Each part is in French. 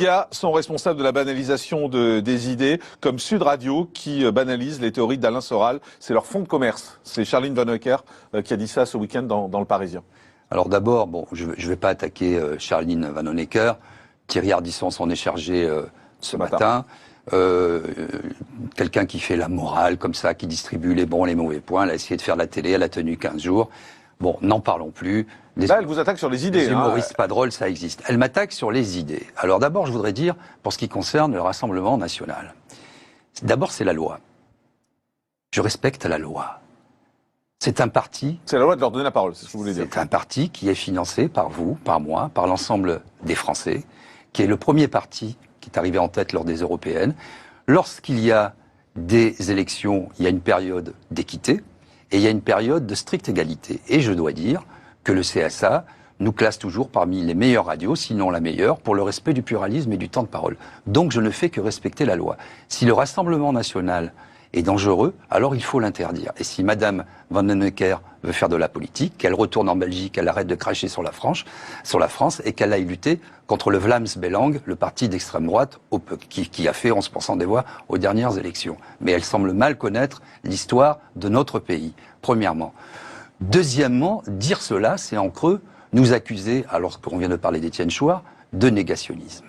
médias sont responsables de la banalisation des idées, comme Sud Radio qui banalise les théories d'Alain Soral. C'est leur fonds de commerce. C'est Charline Vanhoenacker qui a dit ça ce week-end dans Le Parisien. Alors d'abord, bon, je ne vais pas attaquer Charline Vanhoenacker. Thierry Ardisson s'en est chargé ce matin. Quelqu'un qui fait la morale comme ça, qui distribue les bons, les mauvais points. Elle a essayé de faire de la télé, elle a tenu 15 jours. Bon, n'en parlons plus. Là, elle vous attaque sur les idées. Les humoristes pas drôles, ça existe. Elle m'attaque sur les idées. Alors d'abord, je voudrais dire, pour ce qui concerne le Rassemblement national, d'abord, c'est la loi. Je respecte la loi. C'est un parti... C'est la loi de leur donner la parole, c'est ce que je voulais dire. C'est un parti qui est financé par vous, par moi, par l'ensemble des Français, qui est le premier parti qui est arrivé en tête lors des européennes. Lorsqu'il y a des élections, il y a une période d'équité et il y a une période de stricte égalité. Et je dois dire que le CSA nous classe toujours parmi les meilleures radios, sinon la meilleure, pour le respect du pluralisme et du temps de parole. Donc je ne fais que respecter la loi. Si le Rassemblement national est dangereux, alors il faut l'interdire. Et si Madame Vanhoenacker veut faire de la politique, qu'elle retourne en Belgique, qu'elle arrête de cracher sur la France et qu'elle aille lutter contre le Vlaams Belang, le parti d'extrême droite qui a fait 11% des voix aux dernières élections. Mais elle semble mal connaître l'histoire de notre pays, premièrement. Deuxièmement, dire cela, c'est en creux nous accuser, alors qu'on vient de parler d'Étienne Chouard, de négationnisme.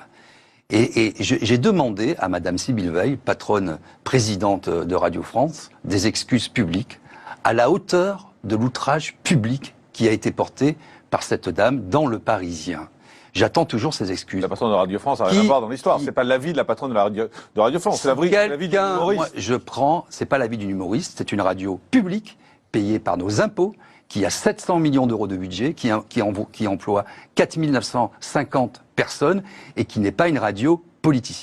Et j'ai demandé à Madame Sybille Veil, patronne présidente de Radio France, des excuses publiques à la hauteur de l'outrage public qui a été porté par cette dame dans Le Parisien. J'attends toujours ces excuses. La patronne de Radio France n'a rien à voir dans l'histoire. C'est pas l'avis de la patronne de Radio France, c'est l'avis d'une humoriste. C'est pas l'avis d'une humoriste, c'est une radio publique payée par nos impôts, qui a 700 millions d'euros de budget, qui emploie 4 950 personnes et qui n'est pas une radio politicienne.